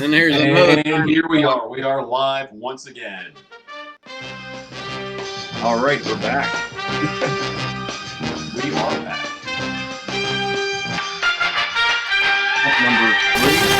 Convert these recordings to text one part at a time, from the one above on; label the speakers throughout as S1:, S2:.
S1: And there's another.
S2: And here we are. We are live once again.
S3: All right, we're back.
S2: We are back.
S3: Number 3.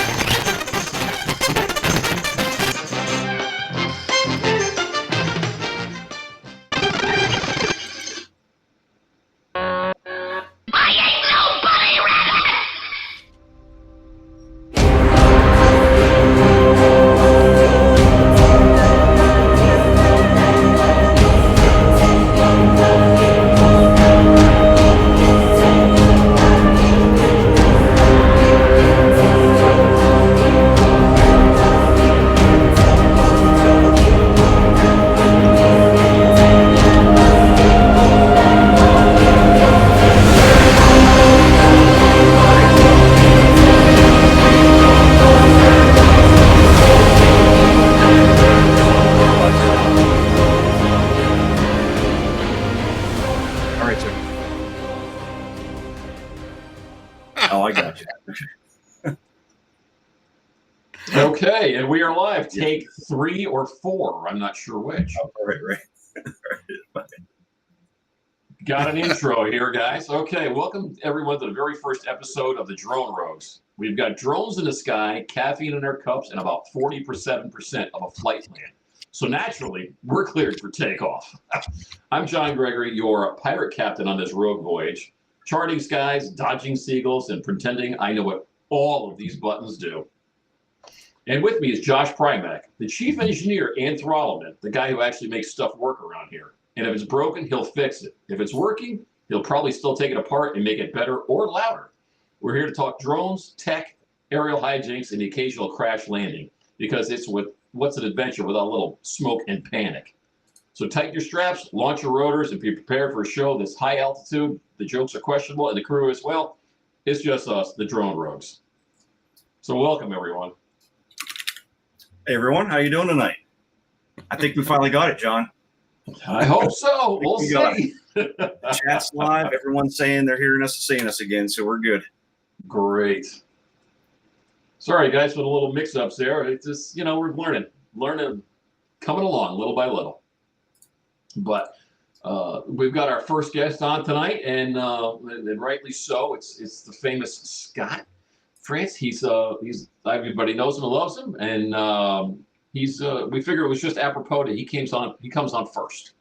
S2: Okay, and we are live. Take 3 or 4. I'm not sure which.
S3: Oh, right.
S2: Got an intro here, guys. Okay, welcome everyone to the very first episode of the Drone Rogues. We've got drones in the sky, caffeine in our cups, and about 47% of a flight land. So naturally, we're cleared for takeoff. I'm John Gregory, your pirate captain on this rogue voyage, charting skies, dodging seagulls, and pretending I know what all of these buttons do. And with me is Josh Primack, the chief engineer and throttleman, the guy who actually makes stuff work around here. And if it's broken, he'll fix it. If it's working, he'll probably still take it apart and make it better or louder. We're here to talk drones, tech, aerial hijinks, and the occasional crash landing, because what's an adventure without a little smoke and panic. So tighten your straps, launch your rotors, and be prepared for a show that's high altitude. The jokes are questionable, and the crew as well. It's just us, the Drone Rogues. So welcome, everyone.
S3: Hey, everyone. How you doing tonight? I think we finally got it, John.
S2: I hope so. We'll see.
S3: Chat's live. Everyone's saying they're hearing us and seeing us again, so we're good.
S2: Great. Sorry, guys, for the little mix-ups there. It's just, we're learning, coming along little by little. But we've got our first guest on tonight, and rightly so. It's the famous Scott France. He's everybody knows him and loves him, and we figure it was just apropos that he comes on first.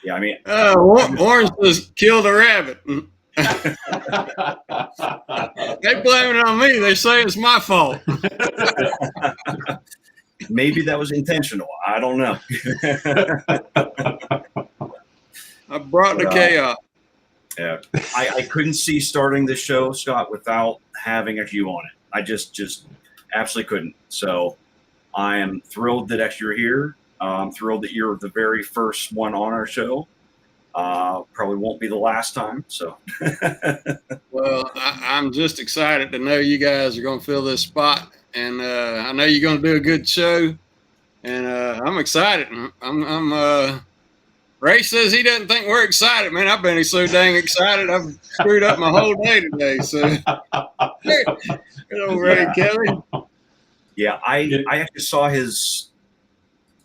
S3: Yeah, I mean,
S1: Orange just killed a rabbit. They blame it on me. They say it's my fault.
S3: Maybe that was intentional. I don't know.
S1: I brought the chaos.
S3: Yeah, I couldn't see starting this show, Scott, without having a Hugh on it. I just absolutely couldn't. So I am thrilled that you're here. I'm thrilled that you're the very first one on our show. Probably won't be the last time. So,
S1: well, I'm just excited to know you guys are going to fill this spot, and I know you're going to do a good show. And I'm excited. Ray says he doesn't think we're excited, man. I've been so dang excited. I've screwed up my whole day today. So, hello, Ray Kelly.
S3: Yeah, I actually saw his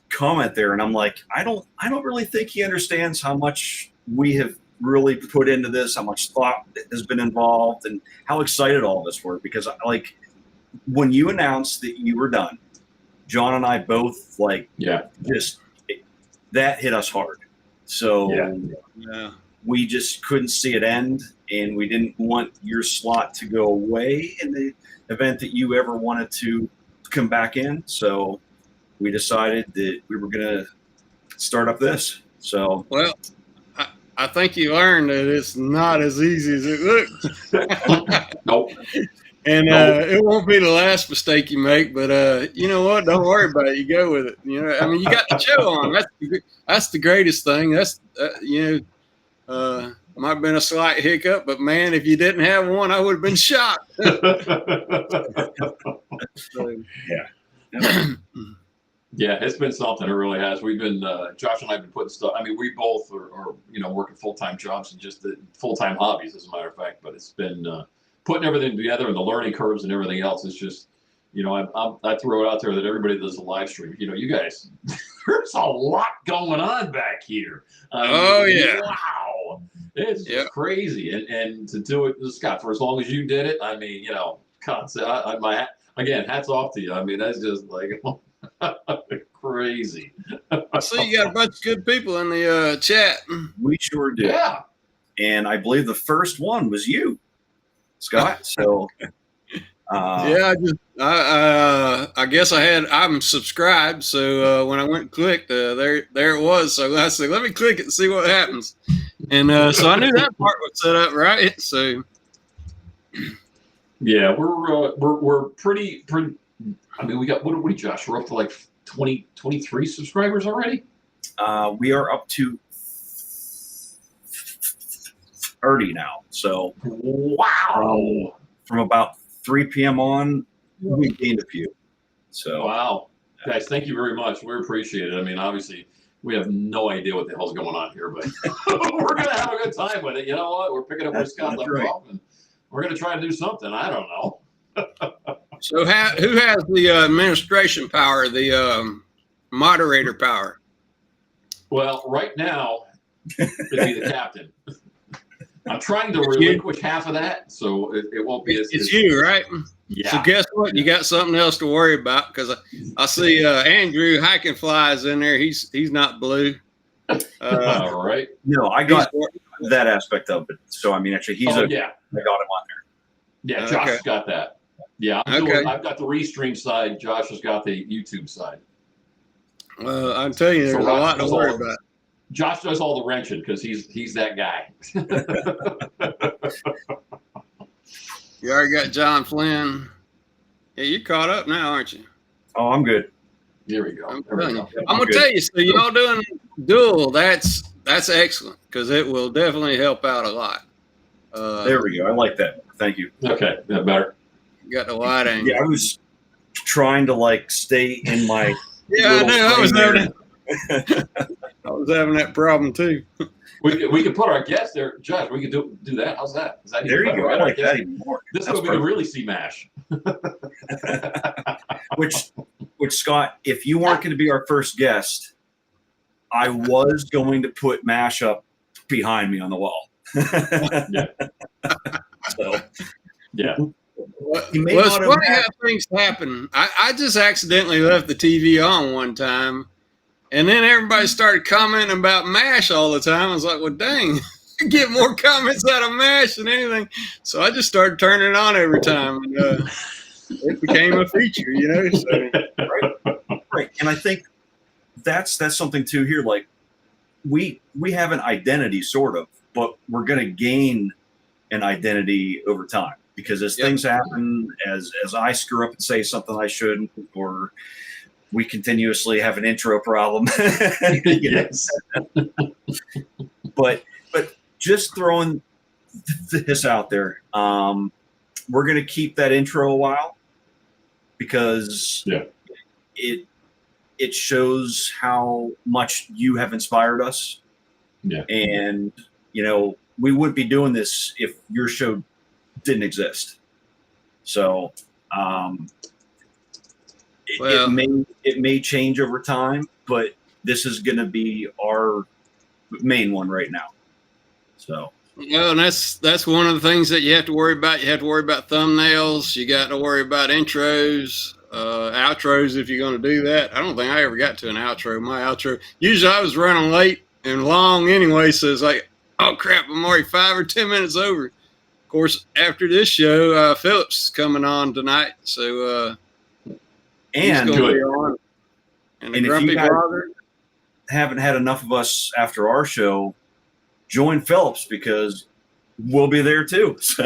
S3: comment there, and I'm like, I don't really think he understands how much we have really put into this, how much thought has been involved, and how excited all of us were. Because like when you announced that you were done, John and I both just that hit us hard. So we just couldn't see it end, and we didn't want your slot to go away in the event that you ever wanted to come back in. So we decided that we were going to start up this. So,
S1: well, I think you learned that it's not as easy as it looks.
S2: Nope.
S1: And it won't be the last mistake you make, but you know what? Don't worry about it. You go with it. You got the show on. That's the greatest thing. That's might have been a slight hiccup, but man, if you didn't have one, I would have been shocked.
S3: So,
S2: Yeah, it's been something. It really has. We've been, Josh and I have been putting stuff. I mean, we both are working full-time jobs and just the full-time hobbies, as a matter of fact. But it's been putting everything together and the learning curves and everything else. It's just, I throw it out there that everybody does a live stream. You guys, there's a lot going on back here.
S1: Yeah.
S2: Wow. It's crazy. And to do it, Scott, for as long as you did it, I mean, God, again, hats off to you. I mean, that's just like crazy.
S1: I see you got a bunch of good people in the chat.
S3: We sure do.
S2: Yeah.
S3: And I believe the first one was you, Scott. So
S1: I guess I'm subscribed. So when I went and clicked, there it was. So I said, let me click it and see what happens. And so I knew that part was set up right. So
S2: yeah, we're pretty. I mean, we got what are we, Josh? We're up to like 23 subscribers already.
S3: We are up to 30 now. So
S2: wow,
S3: from about 3 p.m. on, we gained a few. So
S2: wow, guys, thank you very much. We appreciate it. I mean, obviously, we have no idea what the hell's going on here, but we're gonna have a good time with it. You know what? We're picking up where Scott left off, and we're gonna try to do something. I don't know.
S1: So who has the administration power, the moderator power?
S2: Well, right now, it'd be the captain. I'm trying to relinquish half of that, so it won't be as.
S1: It's you, right?
S2: Yeah.
S1: So guess what? You got something else to worry about because I see Andrew Hiking Flies in there. He's not blue.
S2: All right.
S3: No, I got that aspect of it. So I mean, actually, I got him on there.
S2: Yeah, Josh has got that. Yeah, I've got the Restream side. Josh has got the YouTube side.
S1: Well, I'm telling you, there's a lot to worry about.
S2: Josh does all the wrenching because he's that guy.
S1: You already got John Flynn. Yeah, you're caught up now, aren't you?
S3: Oh, I'm good.
S2: Here we go.
S1: I'm gonna tell you. So y'all doing dual? That's excellent because it will definitely help out a lot.
S3: There we go. I like that. Thank you.
S2: Okay, that better.
S1: You got the wide angle.
S3: Yeah, I was trying to stay in my.
S1: Yeah, I know. I was having that problem too.
S2: We could put our guest there, Josh. We could do that. How's that? Is that
S3: there you go. I like that even more.
S2: This is what we can really see MASH.
S3: Which Scott, if you weren't going to be our first guest, I was going to put MASH up behind me on the wall.
S2: Yeah.
S3: So,
S2: yeah.
S1: Well, it's funny how things happen. I just accidentally left the TV on one time, and then everybody started commenting about MASH all the time. I was like, well, dang, I get more comments out of MASH than anything. So I just started turning it on every time, and it became a feature, So,
S3: right. And I think that's something too here. Like we have an identity sort of, but we're going to gain an identity over time. Because as things happen, as I screw up and say something I shouldn't, or we continuously have an intro problem.
S2: Yes.
S3: But just throwing this out there, we're going to keep that intro a while because it shows how much you have inspired us.
S2: Yeah.
S3: And, we wouldn't be doing this if your show didn't exist. So it may change over time, but this is going to be our main one right now. So
S1: and that's one of the things that you have to worry about. You have to worry about thumbnails. You got to worry about intros, outros if you're going to do that. I don't think I ever got to an outro. My outro usually I was running late and long anyway, so it's like, oh crap, I'm already 5 or 10 minutes over. Of course, after this show, Phillips is coming on tonight, so he's going to be on. And the Grumpy Blogger.
S3: Haven't had enough of us after our show, join Phillips because we'll be there too. So.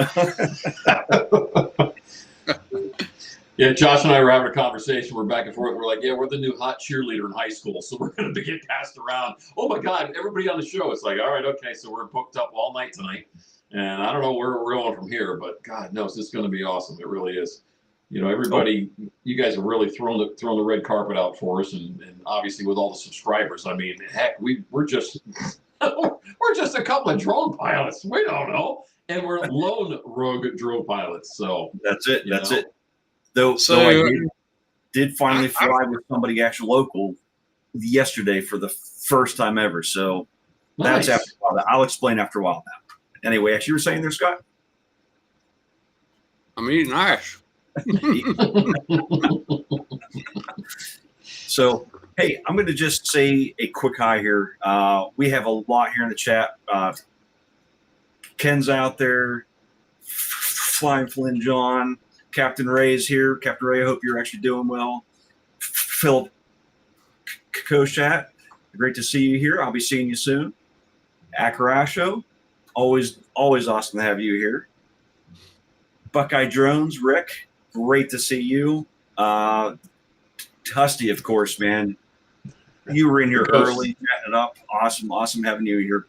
S2: Yeah, Josh and I were having a conversation. We're back and forth. We're like, yeah, we're the new hot cheerleader in high school, so we're going to get passed around. Oh my God, everybody on the show. It's like, all right, okay, so we're booked up all night tonight. And I don't know where we're going from here, but God knows this is going to be awesome. It really is. Everybody, you guys have really thrown the red carpet out for us, and obviously with all the subscribers. I mean, heck, we're just we're just a couple of drone pilots. We don't know, and we're lone rogue drone pilots. So
S3: that's it. That's it. Though
S1: So,
S3: I did finally fly with somebody actually local yesterday for the first time ever. So
S2: Nice.
S3: that's after a while. I'll explain after a while now. Anyway, as you were saying there, Scott.
S1: I'm eating ice.
S3: So, hey, I'm going to just say a quick hi here. We have a lot here in the chat. Ken's out there. Flying Flynn John. Captain Ray's here. Captain Ray, I hope you're actually doing well. Phil Koshat, great to see you here. I'll be seeing you soon. Akarasho, always awesome to have you here. Buckeye Drones, Rick, great to see you. Tusty, of course, man. You were in here early, chatting it up. Awesome having you here,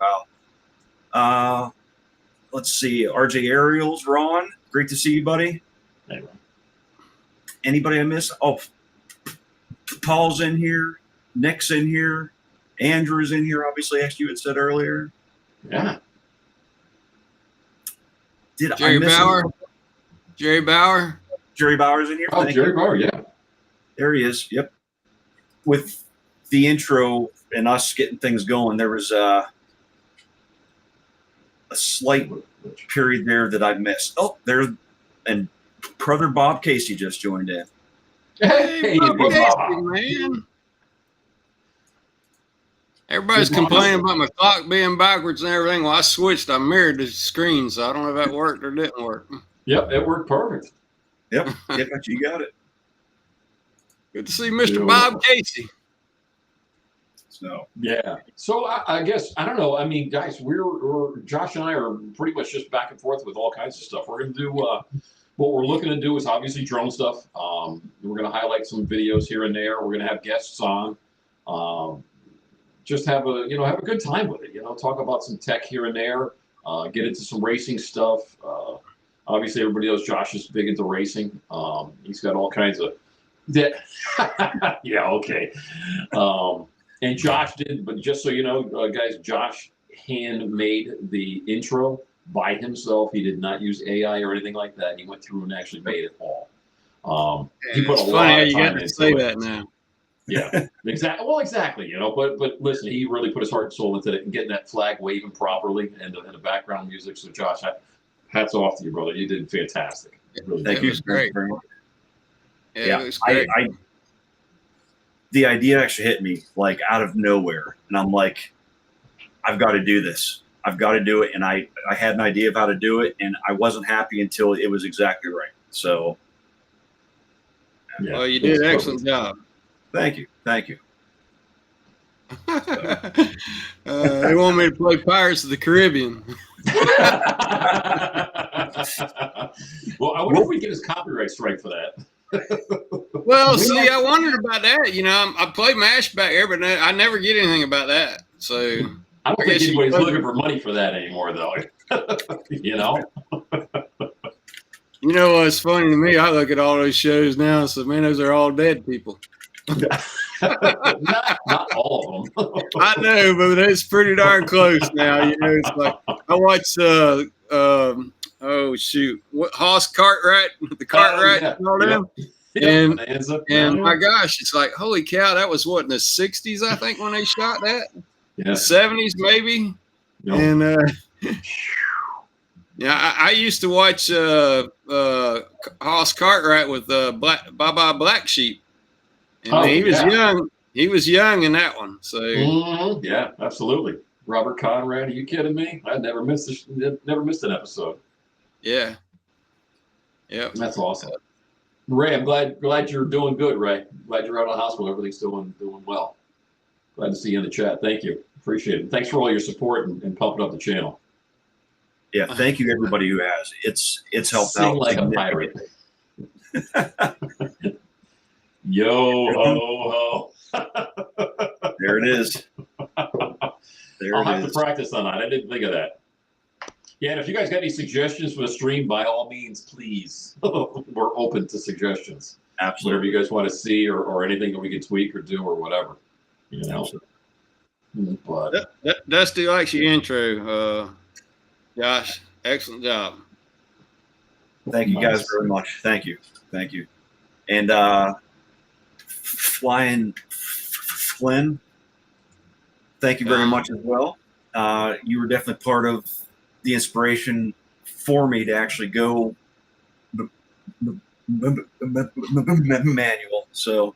S3: pal. Let's see, RJ Ariels, Ron, great to see you, buddy.
S2: Anyway.
S3: Anybody I missed? Oh, Paul's in here. Nick's in here. Andrew's in here, obviously, as you had said earlier.
S2: Yeah.
S3: Did
S1: Jerry
S3: I miss
S1: Bauer.
S3: anyone?
S1: Jerry Bauer.
S3: Jerry Bauer's in here.
S2: Oh,
S3: Thank
S2: Jerry
S3: you.
S2: Bauer, yeah.
S3: There he is. Yep. With the intro and us getting things going, there was a slight period there that I missed. Oh, there's and brother Bob Casey just joined in.
S2: Hey,
S1: Bob
S2: Big
S1: Casey,
S2: Bob.
S1: man. Everybody's
S2: Big Bob.
S1: complaining about my clock being backwards and everything. Well, I switched. I mirrored the screen, so I don't know if that worked or didn't work.
S2: Yep, it worked perfect.
S3: Yep. You got it.
S1: Good to see Mr.
S2: Yeah.
S1: Bob Casey.
S3: So
S2: Yeah. So I guess, I don't know. I mean, guys, we're Josh and I are pretty much just back and forth with all kinds of stuff. We're going to do, what we're looking to do is obviously drone stuff. We're going to highlight some videos here and there. We're going to have guests on. Just have a good time with it. Talk about some tech here and there. Get into some racing stuff. Obviously, everybody knows Josh is big into racing. He's got all kinds of. Yeah. Okay. And Josh did, but just so you know, guys, Josh handmade the intro by himself. He did not use AI or anything like that. He went through and actually made it all. He put
S1: It's
S2: a
S1: funny
S2: lot
S1: how
S2: of
S1: you
S2: time
S1: got to
S2: into
S1: say
S2: it.
S1: that now.
S2: Yeah, exactly. Well, exactly. But listen, he really put his heart and soul into it and getting that flag waving properly and the background music. So, Josh, hats off to you, brother. You did fantastic. Really
S3: thank
S2: did.
S3: you.
S1: was great.
S3: Very much.
S1: Yeah, it was great.
S3: The idea actually hit me like out of nowhere, and I'm like, I've got to do this. I've got to do it, and I had an idea of how to do it, and I wasn't happy until it was exactly right. So,
S2: Yeah,
S1: Well, you
S2: it was
S1: did an
S2: perfect.
S1: excellent job.
S3: thank you.
S1: They want me to play Pirates of the Caribbean.
S2: Well, I wonder if we get his copyright strike for that.
S1: Well, see, I wondered about that. I play MASH back there, but I never get anything about that. So
S2: I don't
S1: I
S2: think
S1: guess you
S2: anybody's
S1: could.
S2: looking for money for that anymore, though.
S1: What's funny to me? I look at all those shows now, so man, those are all dead people.
S2: not all of them.
S1: I know, but it's pretty darn close now. It's like I watch what Hoss Cartwright, the Cartwright,
S2: yeah.
S1: and all them.
S2: Yeah,
S1: And-
S2: Bonanza.
S1: And my gosh, it's like, holy cow, that was what, in the 60s, I think, when they shot that?
S2: Yeah.
S1: 70s, maybe?
S2: Yep.
S1: And yeah, I used to watch Hoss Cartwright with Baba Black Sheep. And he was young. He was young in that one. So
S2: Mhm. Yeah, absolutely. Robert Conrad, are you kidding me? I never missed an episode.
S1: yeah. Yep.
S2: That's awesome. Ray, I'm glad you're doing good, Ray. Glad you're out of the hospital. Everything's doing well. Glad to see you in the chat. Thank you. Appreciate it. Thanks for all your support and pumping up the channel.
S3: Yeah, thank you everybody who has. It's helped
S2: Sing
S3: out
S2: like a pirate. Yo ho ho.
S3: There it is.
S2: I'll have to practice on that. I didn't think of that. Yeah, and if you guys got any suggestions for the stream, by all means, please. We're open to suggestions.
S3: Absolutely.
S2: Whatever you guys want to see or anything that we can tweak or do or whatever. But
S1: Dusty likes your intro, Josh. Excellent job.
S3: Thank you guys
S2: Nice.
S3: very much. Thank you. And Flying Flynn, thank you very much as well. You were definitely part of the inspiration for me to actually go manual. So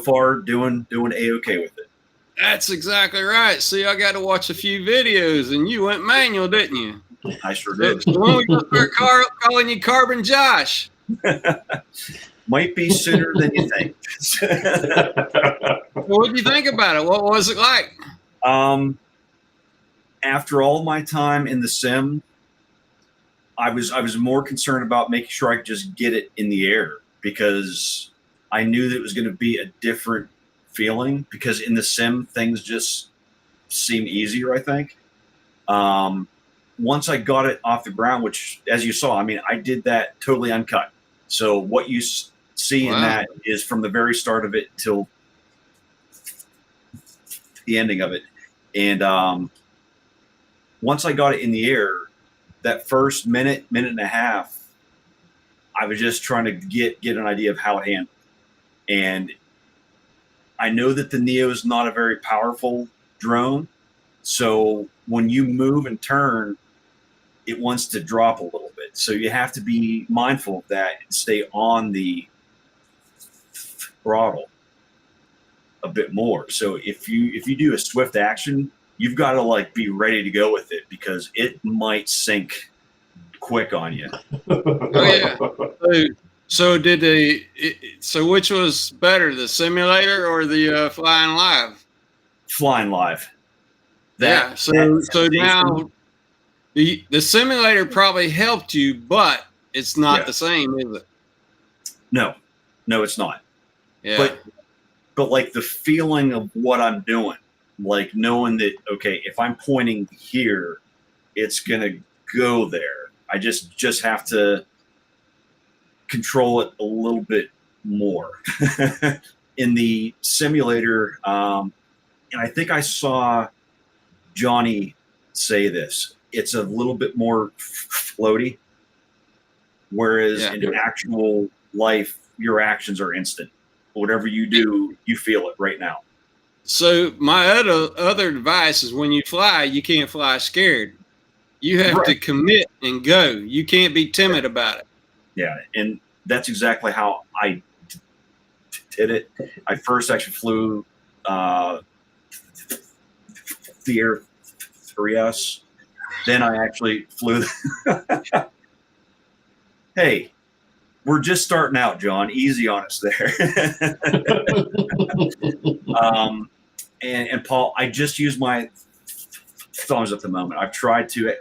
S3: far doing A-okay with it.
S1: That's exactly right. See, I got to watch a few videos, and you went manual, didn't you?
S3: I sure did.
S1: So when we gonna start calling you Carbon Josh?
S3: Might be sooner than you think.
S1: What did you think about it? What was it like?
S3: After all my time in the sim, I was more concerned about making sure I could just get it in the air, because I knew that it was going to be a different feeling, because in the sim things just seem easier, I think. Once I got it off the ground, which, as you saw, I mean, I did that totally uncut. So what you see in that is from the very start of it till the ending of it. And once I got it in the air, that first minute and a half, I was just trying to get an idea of how it handled. And I know that the Neo is not a very powerful drone. So when you move and turn, it wants to drop a little bit. So you have to be mindful of that and stay on the throttle a bit more. So if you do a swift action, you've got to like be ready to go with it, because it might sink quick on you.
S1: Oh yeah. So which was better, the simulator or the Flying Live?
S3: Flying Live.
S1: Yeah. So now the simulator probably helped you, but it's not the same, is it?
S3: No, it's not.
S1: Yeah.
S3: But like the feeling of what I'm doing, like knowing that, okay, if I'm pointing here, it's going to go there. I just have to control it a little bit more. In the simulator, and I think I saw Johnny say this, it's a little bit more floaty, whereas in actual life, your actions are instant. Whatever you do, you feel it right now.
S1: So my other advice is, when you fly, you can't fly scared. You have to commit and go. You can't be timid about it.
S3: Yeah, and that's exactly how I did it. I first actually flew the Air 3S. Then I actually flew. Hey, we're just starting out, John. Easy on us there. And Paul, I just use my thumbs at the moment. I've tried to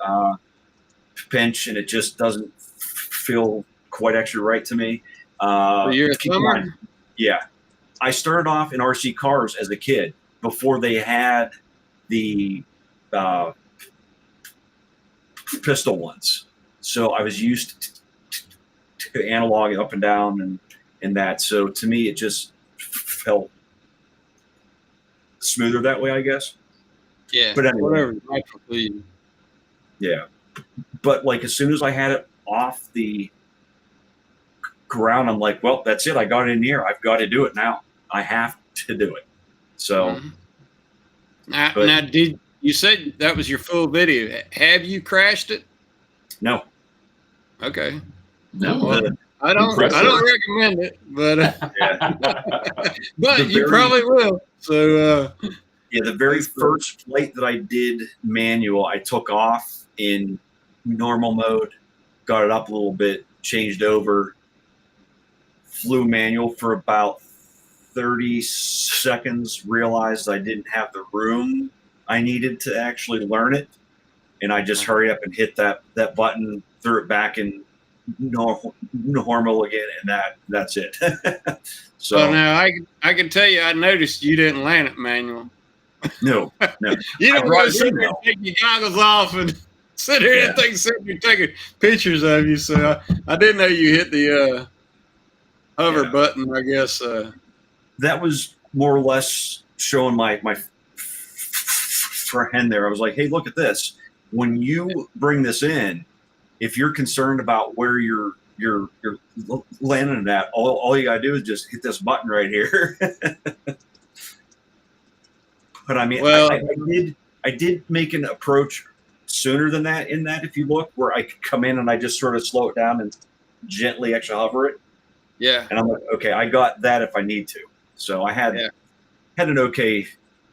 S3: pinch, and it just doesn't feel quite extra right to me.
S1: So you're a thumber?
S3: Yeah. I started off in RC cars as a kid before they had the pistol ones. So I was used to analog up and down and that. So to me, it just felt smoother that way, I guess.
S1: Yeah.
S3: But anyway,
S1: whatever.
S3: Yeah. But like as soon as I had it off the ground, I'm like, well, that's it. I got it in the air. I've got to do it now. I have to do it. So
S1: now did you said that was your full video? Have you crashed it?
S3: No.
S1: Okay.
S3: No.
S1: Well, I don't recommend it, but but you probably will. So
S3: yeah, the very first flight that I did manual, I took off in normal mode, got it up a little bit, changed over, flew manual for about 30 seconds, realized I didn't have the room I needed to actually learn it, and I just hurried up and hit that button, threw it back in normal again, and that's it. So
S1: now I can tell you, I noticed you didn't land it manual.
S3: No.
S1: You don't go sit there and take your goggles off and sit there and think you're taking pictures of you. So I didn't know you hit the hover button, I guess.
S3: That was more or less showing my friend there. I was like, hey, look at this. When you bring this in, if you're concerned about where your you're landing at, all you gotta do is just hit this button right here. But I mean,
S1: Well,
S3: I did make an approach sooner than that. In that, if you look, where I could come in and I just sort of slow it down and gently actually hover it,
S1: yeah.
S3: and I'm like, okay, I got that if I need to. So I had an okay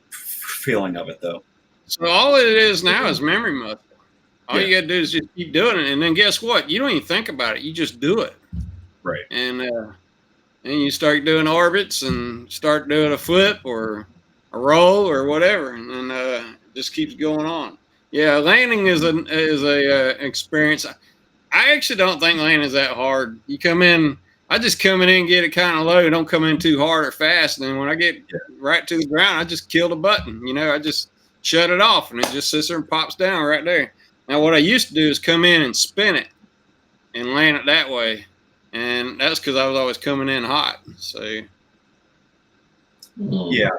S3: feeling of it though.
S1: So all it is now is memory muscle. All you got to do is just keep doing it, and then guess what? You don't even think about it. You just do it.
S3: Right.
S1: And you start doing orbits and start doing a flip or a roll or whatever, and then just keeps going on. Yeah, landing is a experience. I actually don't think landing is that hard. You come in. I just come in and get it kind of low. Don't come in too hard or fast. And then when I get right to the ground, I just kill the button. You know, I just shut it off, and it just sits there and pops down right there. Now, what I used to do is come in and spin it and land it that way. And that's because I was always coming in hot. So,
S3: yeah.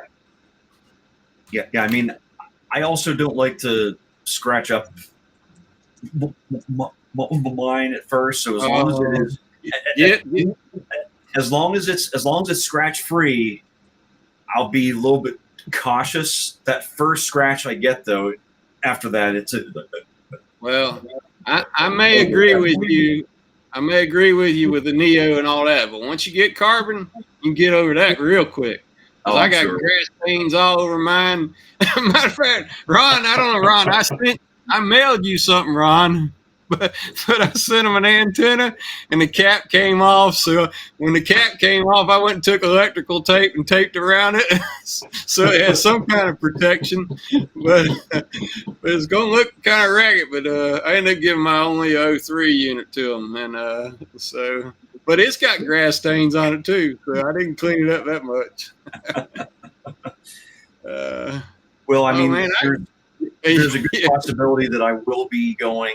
S3: I mean, I also don't like to scratch up mine at first. So as long as it is, as long as it's scratch free, I'll be a little bit cautious. That first scratch I get though, after that, it's a.
S1: Well, I may agree with you. I may agree with you with the Neo and all that, but once you get carbon, you can get over that real quick.
S3: Oh,
S1: I got grass stains all over mine. Matter of fact, Ron, I don't know, Ron. I mailed you something, Ron, but I sent him an antenna, and the cap came off. So when the cap came off, I went and took electrical tape and taped around it, so it had some kind of protection. But it's going to look kind of ragged. But I ended up giving my only 03 unit to him, and so. But it's got grass stains on it too, so I didn't clean it up that much.
S3: Well, I mean, there's a good possibility that I will be going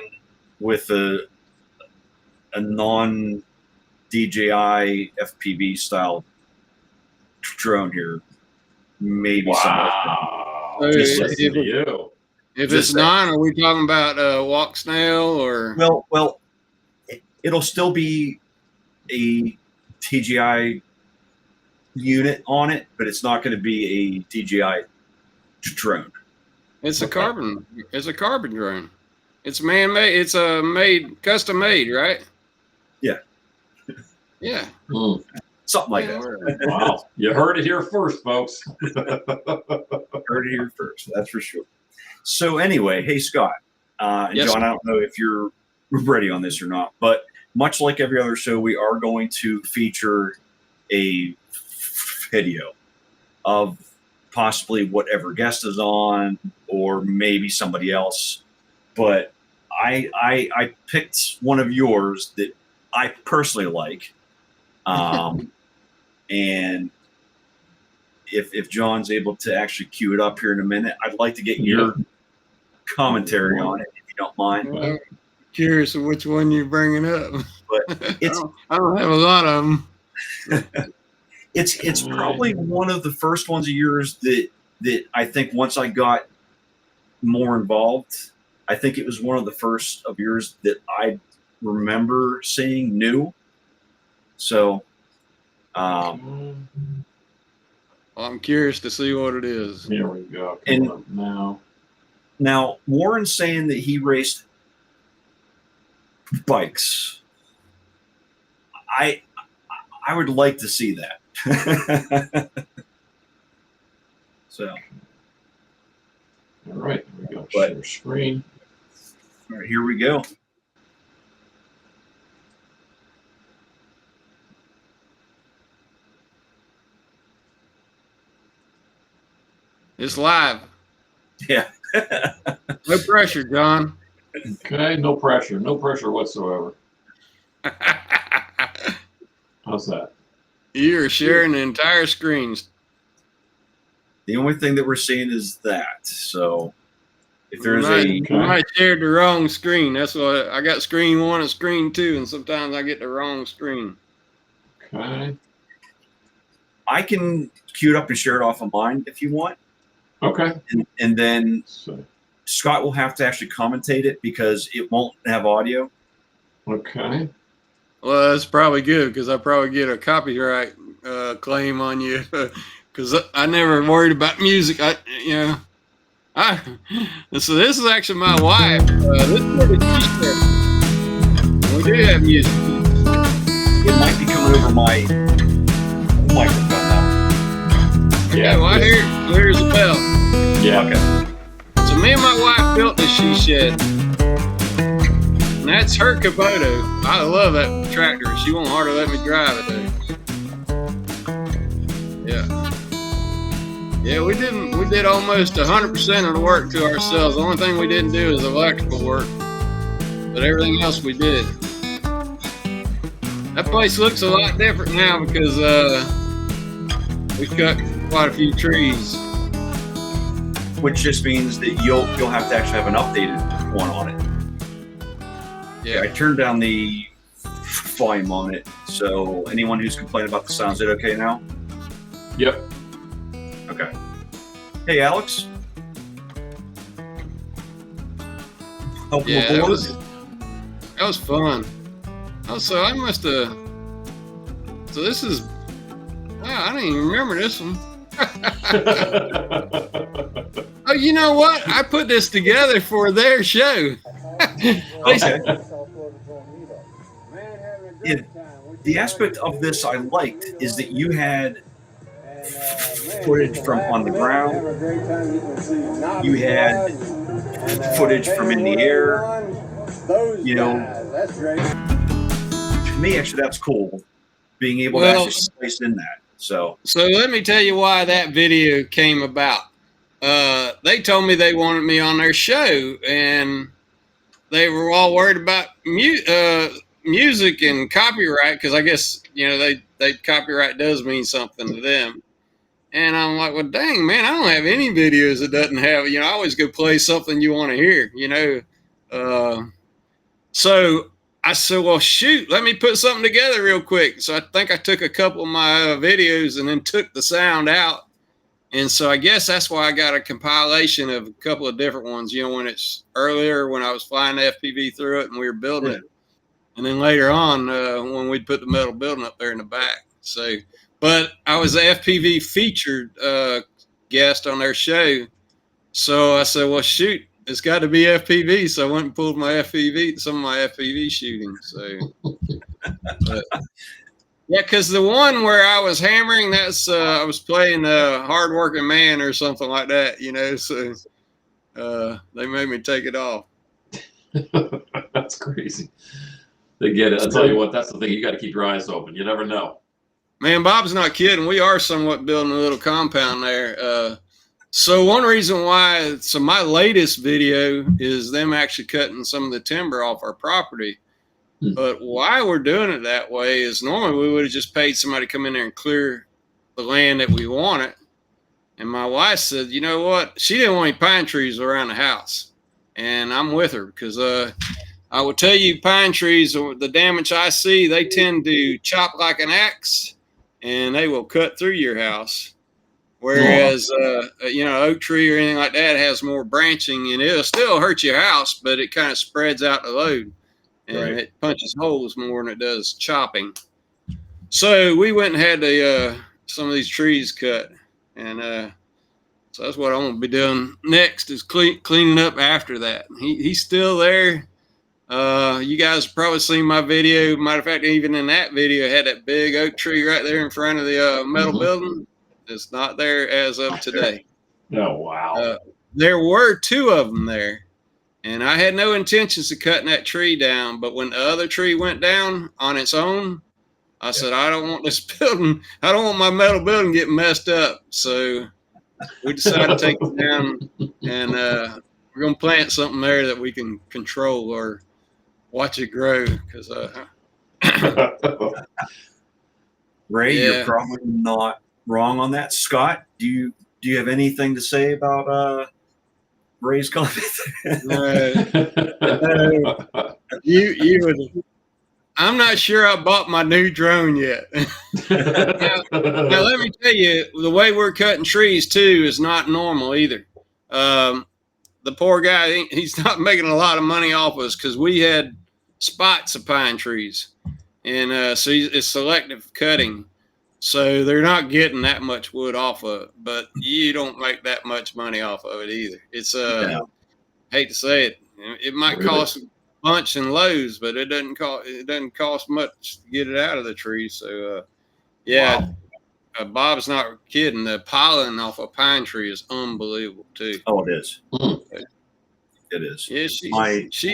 S3: with a non-DJI FPV style drone here. Maybe.
S2: Wow.
S1: So
S2: Just listen to you.
S1: If it's non, are we talking about walk snail or?
S3: Well, it'll still be a TGI unit on it, but it's not going to be a DJI drone.
S1: It's a carbon. It's a carbon drone. It's man-made. It's custom made, right?
S3: Yeah.
S1: Yeah.
S3: Something like that.
S2: Wow. You heard it here first, folks.
S3: Heard it here first. That's for sure. So anyway, hey, Scott and
S1: Yes,
S3: John, I don't know if you're ready on this or not, but much like every other show, we are going to feature a video of possibly whatever guest is on, or maybe somebody else. But I picked one of yours that I personally like, and if John's able to actually cue it up here in a minute, I'd like to get your commentary on it, if you don't mind.
S1: I'm curious of which one you're bringing up.
S3: But it's
S1: I don't have a lot of them.
S3: it's probably one of the first ones of yours that I think once I got more involved, I think it was one of the first of yours that I remember seeing new. So,
S1: Well, I'm curious to see what it is.
S2: Here we go.
S3: And
S2: now
S3: Warren's saying that he raced bikes. I would like to see that. So,
S2: all right, here we go.
S3: But-
S2: Share screen.
S3: all right, here we go.
S1: It's live.
S3: Yeah.
S1: No pressure, John.
S2: Okay, no pressure whatsoever. How's that?
S1: You're sharing the entire screens.
S3: The only thing that we're seeing is that. So, if there's
S1: You might shared the wrong screen. That's what I got. Screen 1 and screen 2, and sometimes I get the wrong screen.
S2: Okay.
S3: I can cue it up and share it off of mine if you want.
S2: Okay.
S3: And then
S2: So,
S3: Scott will have to actually commentate it because it won't have audio.
S2: okay.
S1: Well, that's probably good because I probably get a copyright claim on you because I never worried about music. So this is actually my wife. This is what a t-shirt. We do have music.
S3: It might be coming over my microphone now.
S1: Yeah, well, here's the bell.
S2: Yeah.
S3: Okay.
S1: So me and my wife built this she shed. And that's her Kubota. I love that tractor. She won't hardly let me drive it, though. Yeah. Yeah, we did almost 100% of the work to ourselves. The only thing we didn't do is electrical work. But everything else we did. That place looks a lot different now because we cut quite a few trees.
S3: Which just means that you'll have to actually have an updated one on it.
S1: Yeah.
S3: I turned down the volume on it, so anyone who's complaining about the sound, is it okay now?
S2: Yep.
S3: Okay. Hey, Alex. Welcome
S1: Yeah,
S3: aboard.
S1: that was fun. Oh, so I must have. So this is. Wow, I didn't even remember this one. Oh, you know what? I put this together for their show.
S3: Okay. The aspect of this I liked is that you had footage from on the ground. You had footage from in the air. You know, to me, actually, that's cool. Being able to actually slice in that. So
S1: let me tell you why that video came about. They told me they wanted me on their show, and they were all worried about music and copyright because I guess they copyright does mean something to them. And I'm like, well, dang, man, I don't have any videos that doesn't have. I always go play something you want to hear. So I said, well, shoot, let me put something together real quick. So I think I took a couple of my videos and then took the sound out. And so I guess that's why I got a compilation of a couple of different ones, when it's earlier when I was flying the FPV through it and we were building it. And then later on when we'd put the metal building up there in the back. So, but I was the FPV featured guest on their show. So I said, well, shoot, it's got to be FPV. So I went and pulled some of my FPV shooting. So, but, yeah, because the one where I was hammering, that's I was playing Hard Working Man or something like that, so they made me take it off.
S2: That's crazy. They get it. I'll tell you what, that's the thing. You got to keep your eyes open. You never know.
S1: Man, Bob's not kidding. We are somewhat building a little compound there. So one reason why, my latest video is them actually cutting some of the timber off our property. But why we're doing it that way is normally we would have just paid somebody to come in there and clear the land that we wanted. And my wife said, you know what? She didn't want any pine trees around the house. And I'm with her because I will tell you, pine trees, or the damage I see, they tend to chop like an axe and they will cut through your house. Whereas, oak tree or anything like that has more branching and it'll still hurt your house, but it kind of spreads out the load. And it punches holes more than it does chopping. So we went and had some of these trees cut. And so that's what I'm going to be doing next is cleaning up after that. He's still there. You guys have probably seen my video. Matter of fact, even in that video, I had that big oak tree right there in front of the metal building. It's not there as of today.
S2: Oh, wow.
S1: There were two of them there. And I had no intentions of cutting that tree down. But when the other tree went down on its own, I said, I don't want this building. I don't want my metal building getting messed up. So we decided to take it down. And we're going to plant something there that we can control or watch it grow. Because
S3: Ray, you're probably not wrong on that. Scott, do you have anything to say about Ray's comment?
S1: You would. I'm not sure I bought my new drone yet. now, let me tell you, the way we're cutting trees too is not normal either. The poor guy, he's not making a lot of money off us because we had spots of pine trees. and so it's selective cutting. So they're not getting that much wood off of it, but you don't make that much money off of it either. It's hate to say it, it might cost a bunch in Lowe's, but it doesn't cost much to get it out of the tree. So Bob's not kidding. The pollen off a pine tree is unbelievable too.
S3: Oh, it is. It is.
S1: Yeah,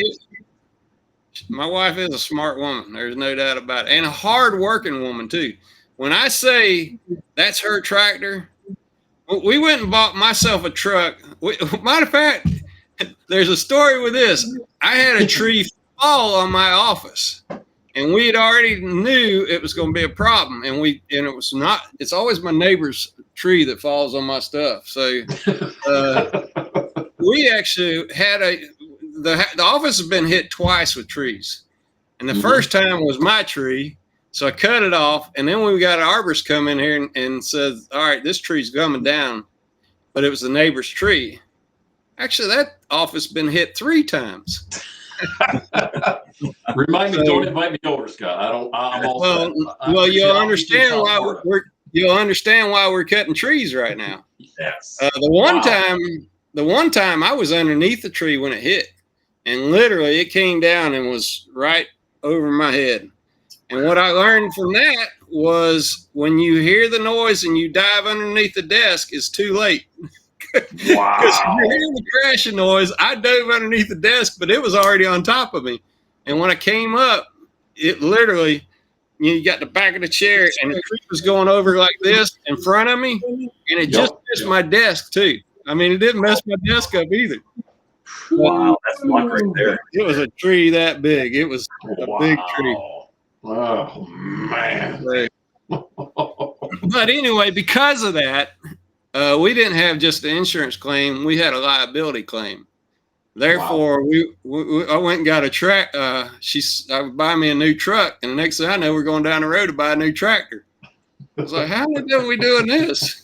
S1: my wife is a smart woman. There's no doubt about it, and a hard-working woman too. When I say that's her tractor, we went and bought myself a truck. Matter of fact, there's a story with this. I had a tree fall on my office, and we had already knew it was going to be a problem. And it was not. It's always my neighbor's tree that falls on my stuff. So we actually had the office has been hit twice with trees, and the first time was my tree. So I cut it off, and then we got an arborist come in here and says, all right, this tree's coming down, but it was the neighbor's tree. Actually, that office been hit 3 times.
S2: Remind me, don't invite me over, Scott. I'm all
S1: well, you'll understand why we're cutting trees right now.
S2: Yes.
S1: The one time I was underneath the tree when it hit, and literally it came down and was right over my head. And what I learned from that was when you hear the noise and you dive underneath the desk, it's too late.
S2: Wow.
S1: Because you're hearing the crashing noise. I dove underneath the desk, but it was already on top of me. And when I came up, it literally, you got the back of the chair and the tree was going over like this in front of me. And it just missed my desk too. I mean, it didn't mess my desk up either.
S3: Wow, that's luck right there.
S1: It was a tree that big. It was a big tree.
S2: Oh, man.
S1: But anyway, because of that, we didn't have just the insurance claim. We had a liability claim. Therefore, I went and got a track. I would buy me a new truck. And the next thing I know, we're going down the road to buy a new tractor. I was like, how the hell are we doing this?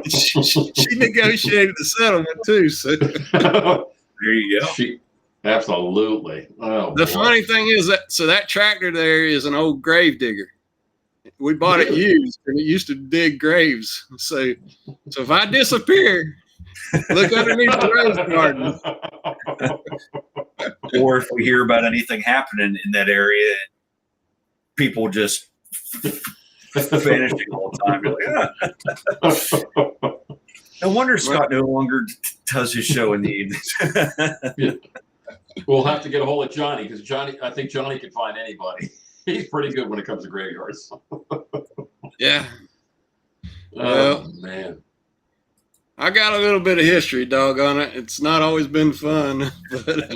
S1: She negotiated the settlement too. So
S3: there you go.
S2: Absolutely. Oh,
S1: the funny thing is that tractor there is an old grave digger. We bought it used, and it used to dig graves. So if I disappear, look underneath the rose garden.
S3: Or if we hear about anything happening in that area, people just vanishing all the time. You're like, no wonder Scott no longer does his show in the evenings.
S2: We'll have to get a hold of Johnny because I think Johnny can find anybody. He's pretty good when it comes to graveyards.
S1: Yeah.
S2: Oh, man.
S1: I got a little bit of history, doggone it. It's not always been fun. But,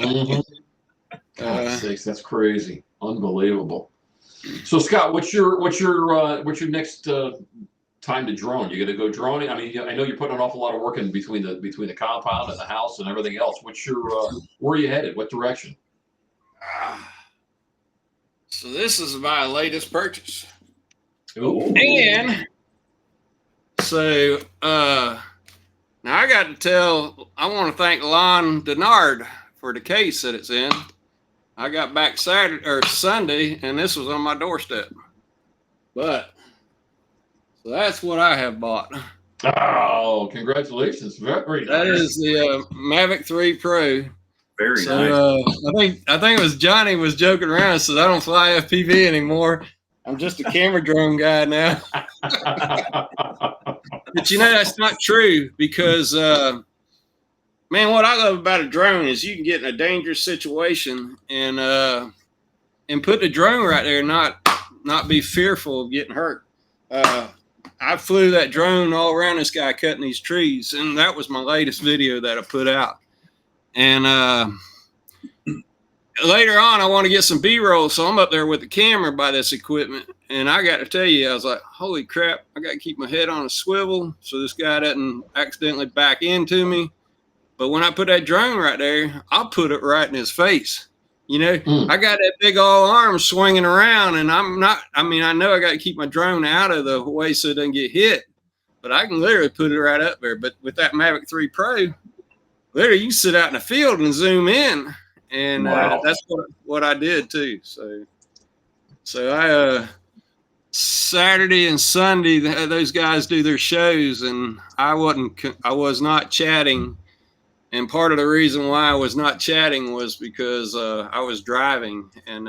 S2: God's sakes, that's crazy. Unbelievable. So, Scott, what's your next time to drone? You gonna go droning? I mean, I know you're putting an awful lot of work in between the compound and the house and everything else. Where are you headed? What direction?
S1: So this is my latest purchase.
S2: Ooh.
S1: And so now I got to tell, I want to thank Lon Denard for the case that it's in. I got back Sunday, and this was on my doorstep. But so that's what I have bought.
S2: Oh, congratulations! Very nice.
S1: That is the Mavic 3 Pro.
S3: Very nice.
S1: I think it was Johnny was joking around and said I don't fly FPV anymore. I'm just a camera drone guy now. But that's not true because man, what I love about a drone is you can get in a dangerous situation and put the drone right there and not be fearful of getting hurt. I flew that drone all around this guy cutting these trees, and that was my latest video that I put out. And later on, I want to get some B-roll, so I'm up there with the camera by this equipment. And I got to tell you, I was like, holy crap, I got to keep my head on a swivel so this guy doesn't accidentally back into me. But when I put that drone right there, I'll put it right in his face. I got that big old arm swinging around, and I know I got to keep my drone out of the way so it doesn't get hit. But I can literally put it right up there. But with that Mavic 3 Pro, literally, you can sit out in the field and zoom in, and
S2: wow.
S1: that's what I did too. So So I Saturday and Sunday those guys do their shows, and I was not chatting. And part of the reason why I was not chatting was because I was driving, and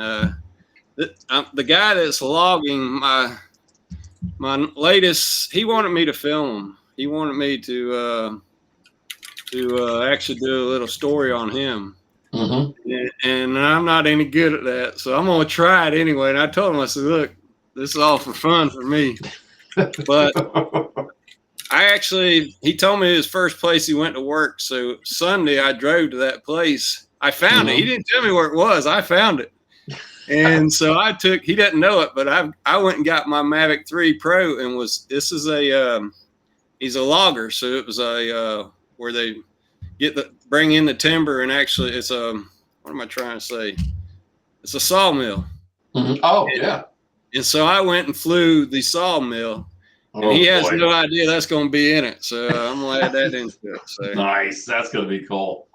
S1: the guy that's logging my latest, he wanted me to film him. He wanted me to actually do a little story on him. And I'm not any good at that, so I'm gonna try it anyway. And I told him, I said, look, this is all for fun for me. But he told me his first place he went to work. So Sunday I drove to that place. I found it. He didn't tell me where it was. I found it. And so he didn't know it, but I went and got my Mavic 3 Pro, and he's a logger. So it was where they bring in the timber, and actually it's what am I trying to say? It's a sawmill.
S2: Oh, yeah.
S1: And so I went and flew the sawmill, and he has no idea that's going to be in it. So I'm going to add that into it. So.
S2: Nice. That's going to be cool.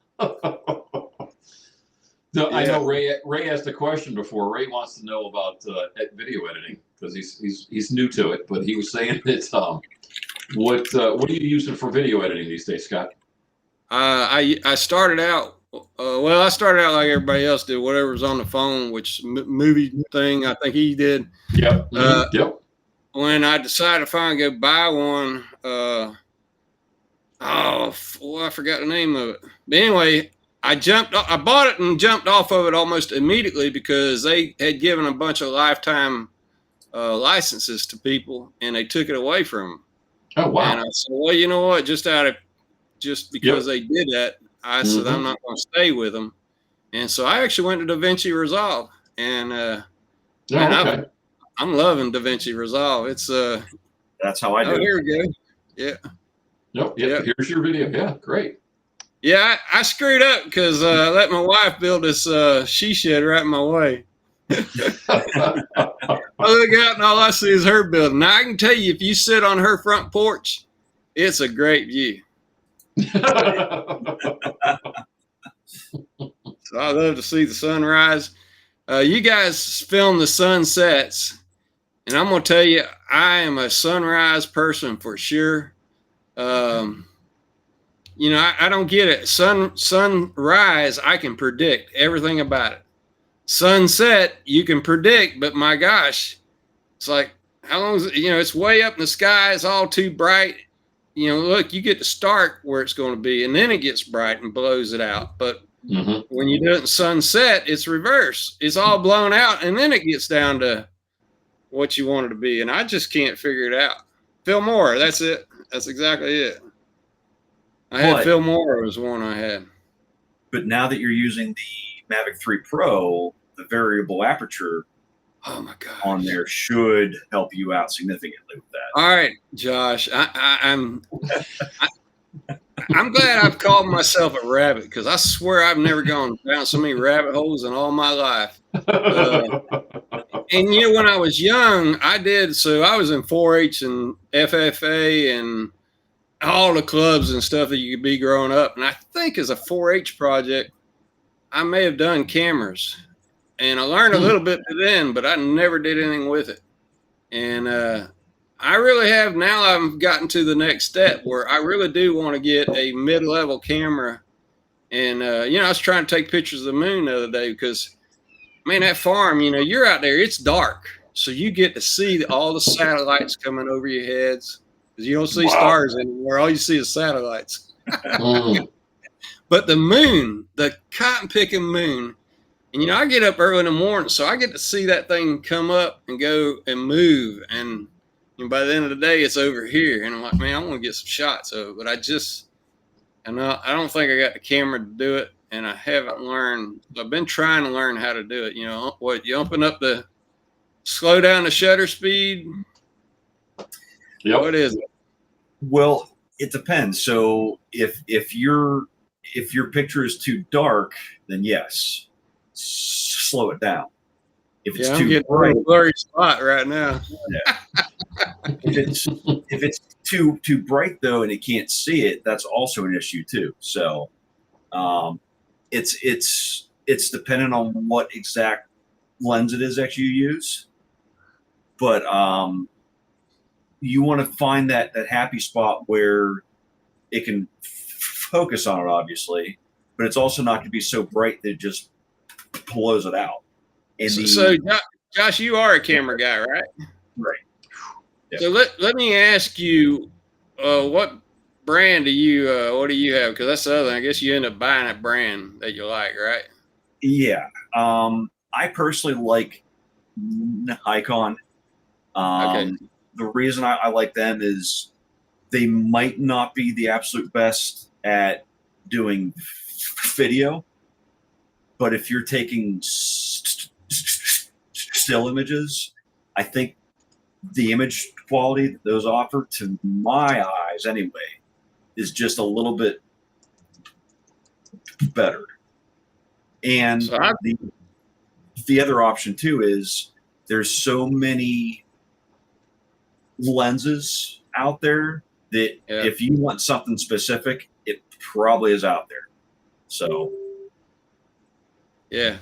S2: So I know Ray asked a question before. Ray wants to know about video editing because he's new to it, but he was saying that what are you using for video editing these days, Scott?
S1: I started out like everybody else did, whatever was on the phone, which movie thing I think he did.
S2: Yep. Yep.
S1: When I decided to finally go buy one, I forgot the name of it. But anyway, I bought it and jumped off of it almost immediately because they had given a bunch of lifetime licenses to people, and they took it away from them.
S2: Oh, wow.
S1: And I said, well, you know what? Just because they did that, I said, I'm not going to stay with them. And so I actually went to DaVinci Resolve, and I'm loving DaVinci Resolve. It's
S3: that's how I do it.
S1: Here we go. Yeah.
S2: Yep. Here's your video. Yeah, great.
S1: Yeah, I screwed up because I let my wife build this she shed right in my way. I look out and all I see is her building. Now I can tell you, if you sit on her front porch, it's a great view. So I love to see the sunrise. You guys film the sunsets, and I'm gonna tell you, I am a sunrise person for sure. I don't get it. Sunrise, I can predict everything about it. Sunset, you can predict, but my gosh, it's like, how long is it? It's way up in the sky. It's all too bright. Look, you get to start where it's going to be, and then it gets bright and blows it out. But when you do it in sunset, it's reverse. It's all blown out, and then it gets down to what you want it to be. And I just can't figure it out. Phil Moore, that's it. That's exactly it. I had Phil Moore was one I had.
S3: But now that you're using the Mavic 3 Pro, the variable aperture on there should help you out significantly with that.
S1: All right, Josh. I'm glad I've called myself a rabbit, because I swear I've never gone down so many rabbit holes in all my life. And when I was young, I was in 4-H and FFA and all the clubs and stuff that you could be growing up. And I think as a 4-H project, I may have done cameras. And I learned a little bit then, but I never did anything with it. And I really have now. I've gotten to the next step where I really do want to get a mid-level camera. And, I was trying to take pictures of the moon the other day because, man, that farm, you're out there, it's dark. So you get to see all the satellites coming over your heads. Because you don't see stars anymore. All you see is satellites. But the moon, the cotton-picking moon, and, I get up early in the morning, so I get to see that thing come up and go and move. And by the end of the day, it's over here. And I'm like, man, I want to get some shots of it. But I don't think I got the camera to do it. And I haven't learned. I've been trying to learn how to do it. You open up slow down the shutter speed.
S2: Yep.
S1: What is it?
S3: Well, it depends. So if your picture is too dark, then yes, slow it down. If it's too bright,
S1: a blurry spot right now.
S3: Yeah. if it's too bright though, and it can't see it, that's also an issue too. So, it's dependent on what exact lens it is that you use. but you want to find that happy spot where it can focus on it, obviously, but it's also not going to be so bright that it just blows it out. And
S1: So, Josh, you are a camera guy, right?
S3: Right. Yeah.
S1: So let me ask you, what brand do you what do you have? Because that's the other thing. I guess you end up buying a brand that you like, right?
S3: Yeah. I personally like Nikon.
S1: Okay.
S3: The reason I like them is they might not be the absolute best at doing video, but if you're taking still images, I think the image quality that those offer, to my eyes anyway, is just a little bit better. And
S1: So
S3: the other option too is there's so many lenses out there that if you want something specific, it probably is out there. So
S1: yeah,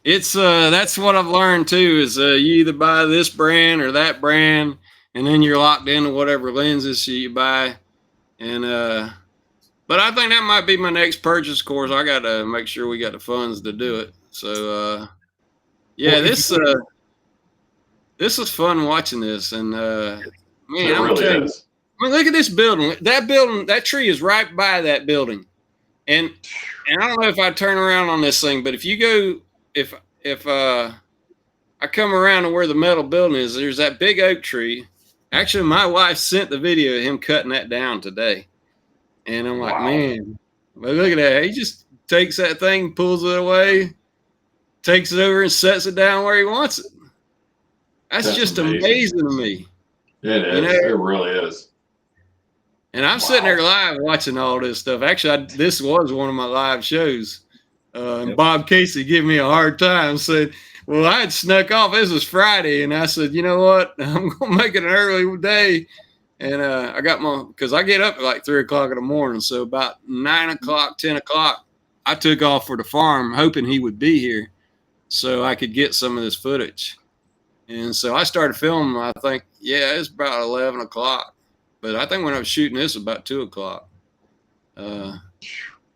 S1: it's that's what I've learned too, is you either buy this brand or that brand, and then you're locked into whatever lenses you buy. And but I think that might be my next purchase. Of course, I got to make sure we got the funds to do it. So yeah,
S3: well,
S1: this was fun watching this, and man,
S2: It really is.
S1: I mean, look at this building. That building, that tree is right by that building. And I don't know if I turn around on this thing, but if you go, if I come around to where the metal building is, there's that big oak tree. Actually, my wife sent the video of him cutting that down today. And I'm like,
S2: Wow.
S1: man, but look at that. He just takes that thing, pulls it away, takes it over and sets it down where he wants it. That's just amazing to me.
S2: It is.
S1: You know?
S2: It really is.
S1: And I'm sitting there live watching all this stuff. Actually, this was one of my live shows. And Bob Casey gave me a hard time, said, well, I had snuck off. This was Friday. And I said, you know what? I'm going to make it an early day. And I got because I get up at like 3 o'clock in the morning. So about 9 o'clock, 10 o'clock, I took off for the farm, hoping he would be here so I could get some of this footage. And so I started filming, I think, it's about 11 o'clock. But I think when I was shooting this, about 2 o'clock. But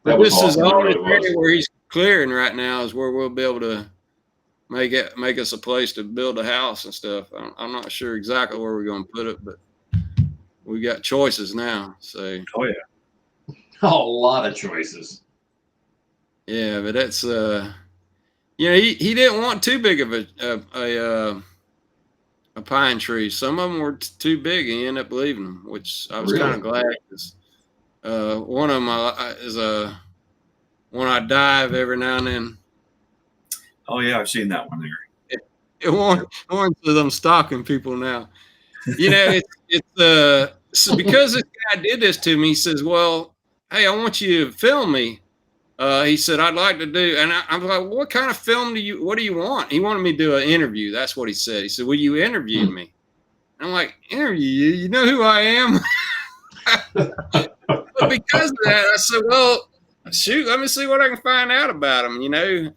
S1: this
S2: awesome.
S1: is all
S2: It
S1: the
S2: really
S1: area where he's clearing right now is where we'll be able to make us a place to build a house and stuff. I'm not sure exactly where we're going to put it, but we got choices now. So
S3: oh yeah,
S2: a lot of choices.
S1: Yeah, but that's he didn't want too big of a pine tree. Some of them were too big, and he ended up leaving them, which I was kind of glad. Because one of them is one I dive every now and then.
S3: Oh yeah, I've seen that one there.
S1: It warns to them stalking people now. You know, it's so because this guy did this to me. He says, "Well, hey, I want you to film me." He said, "I'd like to do," and I'm like, "What kind of film what do you want?" He wanted me to do an interview. That's what he said. He said, "Will you interview me?" I'm like, "Interview you? You know who I am?" But because of that, I said, "Well, shoot, let me see what I can find out about him." You know,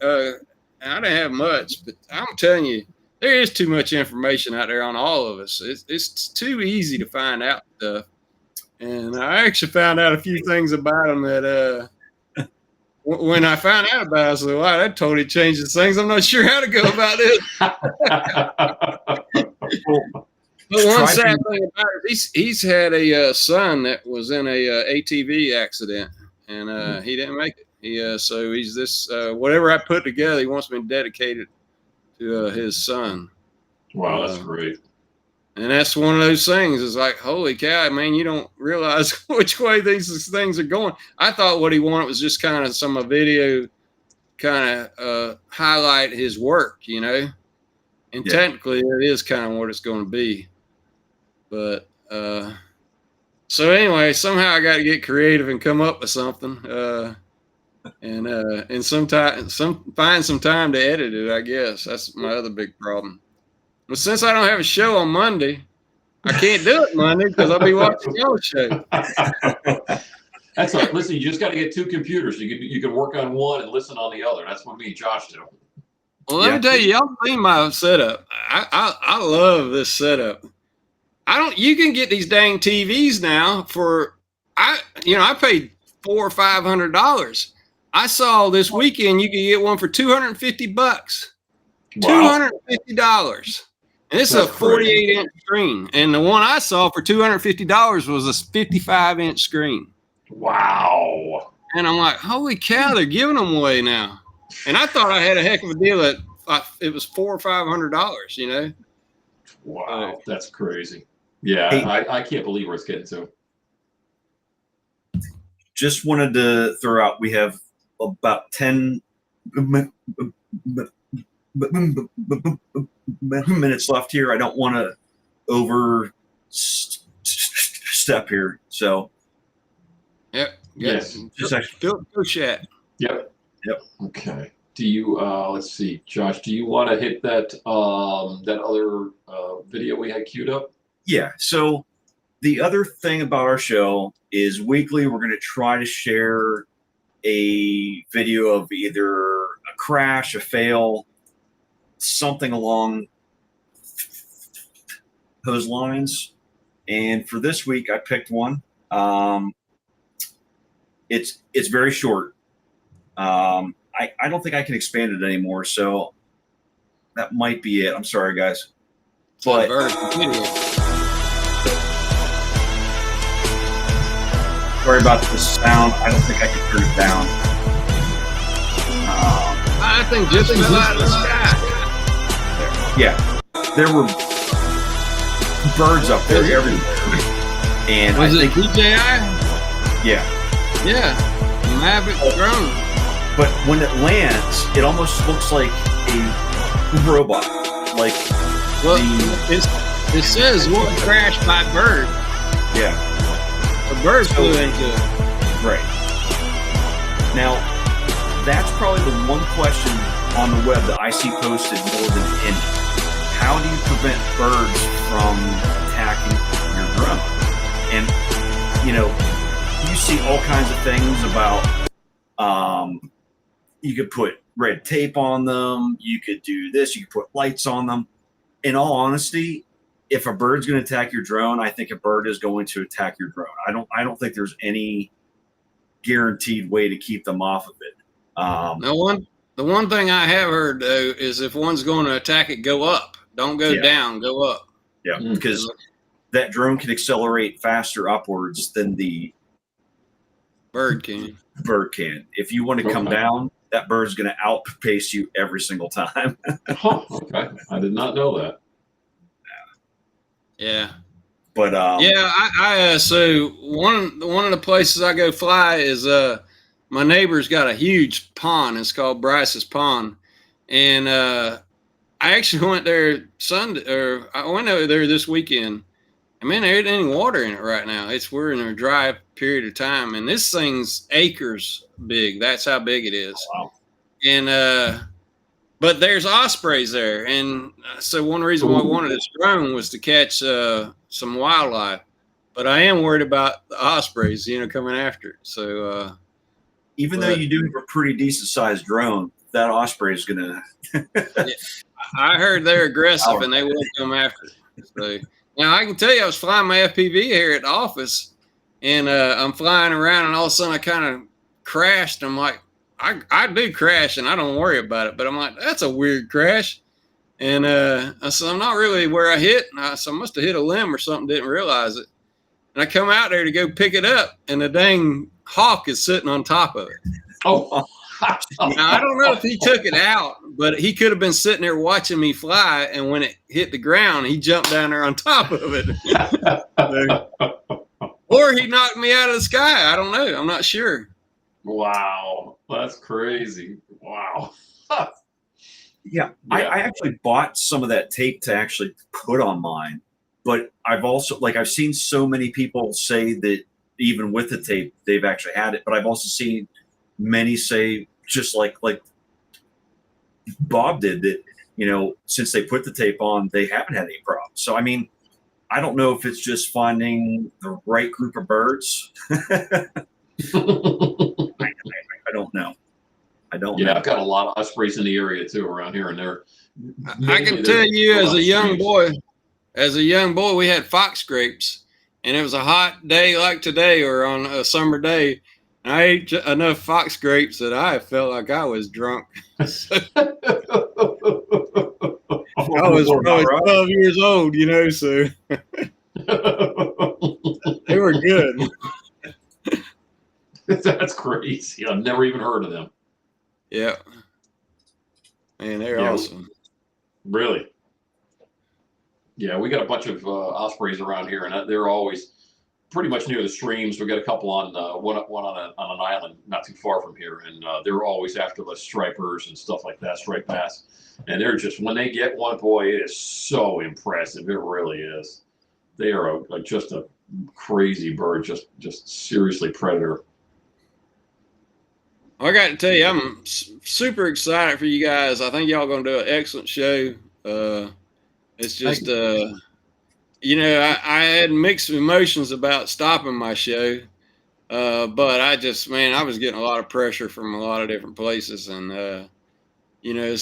S1: I didn't have much, but I'm telling you, there is too much information out there on all of us. It's too easy to find out stuff. And I actually found out a few things about him that when I found out about it, I said, wow, that totally changes things. I'm not sure how to go about this. But one sad thing about it, he's had a son that was in a ATV accident, and he didn't make it. So he's this whatever I put together, he wants me to dedicate it to his son.
S2: Wow, that's great.
S1: And that's one of those things. It's like, holy cow, man, you don't realize which way these things are going. I thought what he wanted was just kind of some video, kind of highlight his work, you know. And technically, it is kind of what it's going to be. But so anyway, somehow I got to get creative and come up with something, and find some time to edit it. I guess that's my other big problem. But since I don't have a show on Monday, I can't do it Monday because I'll be watching your show.
S2: That's like, listen, you just got to get two computers. You can work on one and listen on the other. That's what me and Josh do.
S1: Well, let me tell you, y'all seen my setup. I love this setup. You can get these dang TVs now for I paid $400 or $500. I saw this weekend you could get one for $250.
S2: Wow.
S1: $250. And this is a
S2: That's crazy.
S1: 48-inch screen. And the one I saw for $250 was a 55-inch screen.
S2: Wow.
S1: And I'm like, holy cow, they're giving them away now. And I thought I had a heck of a deal at it was $400 or $500, you know.
S2: Wow. That's crazy. Yeah,
S3: Hey.
S2: I can't believe where it's getting to.
S3: Just wanted to throw out, we have about 10 minutes left here. I don't want to overstep here. So,
S1: Yep.
S2: Yes.
S3: just actually,
S1: Go chat.
S2: Yep.
S3: Yep.
S2: Okay. Do you let's see, Josh, do you want to hit that that other video we had queued up?
S3: yeah. So the other thing about our show is weekly we're going to try to share a video of either a crash, a fail, something along those lines. And for this week, I picked one. It's very short. I don't think I can expand it anymore, so that might be it. I'm sorry, guys. But sorry about the sound. I don't think I can turn it down.
S1: I think just fell out of the sky.
S3: Yeah, there were birds up there everywhere, and
S1: Was
S3: I
S1: it
S3: think
S1: DJI?
S3: yeah.
S1: Yeah, Mavic drone.
S3: But when it lands, it almost looks like a robot. Like
S1: Well, it says one crashed by bird.
S3: yeah.
S1: A bird flew into it.
S3: Right. Now, that's probably the one question on the web that I see posted more than any. How do you prevent birds from attacking your drone? And, you know, you see all kinds of things about, you could put red tape on them. You could do this. You could put lights on them. In all honesty, if a bird's going to attack your drone, I think a bird is going to attack your drone. I don't think there's any guaranteed way to keep them off of it.
S1: The one thing I have heard though is if one's going to attack it, go up. Don't go down. Go up.
S3: Yeah, because that drone can accelerate faster upwards than the
S1: Bird can.
S3: bird can. If you want to come down, that bird's going to outpace you every single time.
S2: Huh, okay. I did not know that.
S1: Yeah.
S3: But
S1: Yeah, I so one of the places I go fly is my neighbor's got a huge pond. It's called Bryce's Pond, and I actually went there I went over there this weekend. And man, there isn't any water in it right now. We're in a dry period of time, and this thing's acres big. That's how big it is.
S3: wow.
S1: And but there's ospreys there, and so one reason why I wanted this drone was to catch some wildlife. But I am worried about the ospreys, coming after it. So
S3: Even though you do have a pretty decent sized drone, that osprey is going to.
S1: I heard they're aggressive and they will come after it. So now I can tell you, I was flying my FPV here at the office, and I'm flying around, and all of a sudden I kind of crashed. I'm like, I do crash, and I don't worry about it, but I'm like, that's a weird crash. And I said, I'm not really where I hit. And I said, I must have hit a limb or something, didn't realize it. And I come out there to go pick it up, and the dang hawk is sitting on top of it.
S2: Oh.
S1: Now, I don't know if he took it out, but he could have been sitting there watching me fly, and when it hit the ground, he jumped down there on top of it. Or he knocked me out of the sky. I don't know. I'm not sure.
S2: Wow. That's crazy. Wow.
S3: Yeah, I actually bought some of that tape to actually put on mine, but I've also I've seen so many people say that even with the tape they've actually had it, but I've also seen many say just like Bob did that, since they put the tape on, they haven't had any problems. So I mean, I don't know if it's just finding the right group of birds. I don't know. I don't
S2: Yeah,
S3: know.
S2: I've got a lot of ospreys in the area too around here, and they're.
S1: I can tell you, as a young boy, we had fox grapes, and it was a hot day like today or on a summer day. And I ate enough fox grapes that I felt like I was drunk. So, I was probably 12 years old, so they were good.
S2: That's crazy. I've never even heard of them.
S1: Yeah. Man, they're
S2: Yeah.
S1: awesome.
S2: Really? Yeah, we got a bunch of ospreys around here, and they're always pretty much near the streams. We got a couple on one on an island not too far from here, and they're always after the stripers and stuff like that, striped bass. And they're just, when they get one, boy, it is so impressive. It really is. They are just a crazy bird, just seriously predator.
S1: I got to tell you, I'm super excited for you guys. I think y'all going to do an excellent show. It's just, I had mixed emotions about stopping my show. But I was getting a lot of pressure from a lot of different places. And, I needed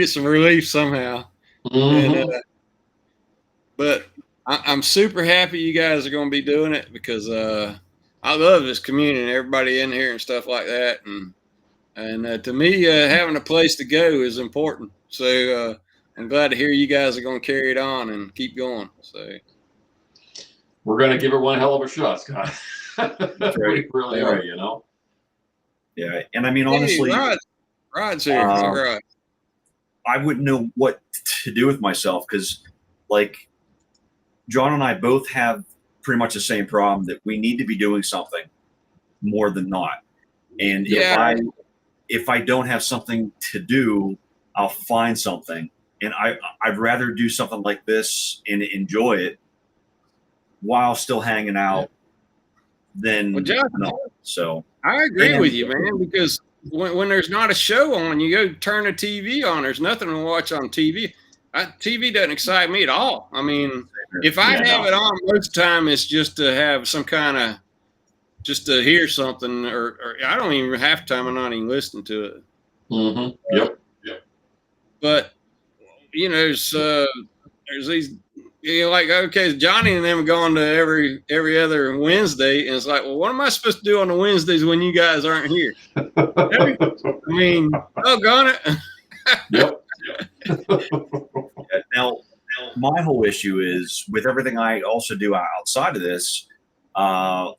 S1: some relief somehow.
S2: Mm-hmm.
S1: And, but I'm super happy you guys are going to be doing it because, I love this community and everybody in here and stuff like that. And to me, having a place to go is important. So I'm glad to hear you guys are going to carry it on and keep going. So
S2: we're going to give it one hell of a shot, Scott.
S3: Right.
S2: We really are,
S3: Yeah, and I mean, honestly,
S1: Rod's here. Right.
S3: I wouldn't know what to do with myself because, like, John and I both have pretty much the same problem that we need to be doing something more than not. And if I don't have something to do, I'll find something. And I'd rather do something like this and enjoy it while still hanging out than no. So
S1: I agree with you, man, because when there's not a show on, you go turn the TV on. There's nothing to watch on TV. TV doesn't excite me at all. I mean, if I have it on, most of the time it's just to have some kind of, just to hear something, or I don't even half the time I'm not even listening to it.
S2: Mm-hmm. Yep.
S1: But there's these, like, okay, Johnny and them are going to every other Wednesday, and it's like, well, what am I supposed to do on the Wednesdays when you guys aren't here? I mean, doggone it.
S2: Yep.
S3: Now, my whole issue is with everything I also do outside of this,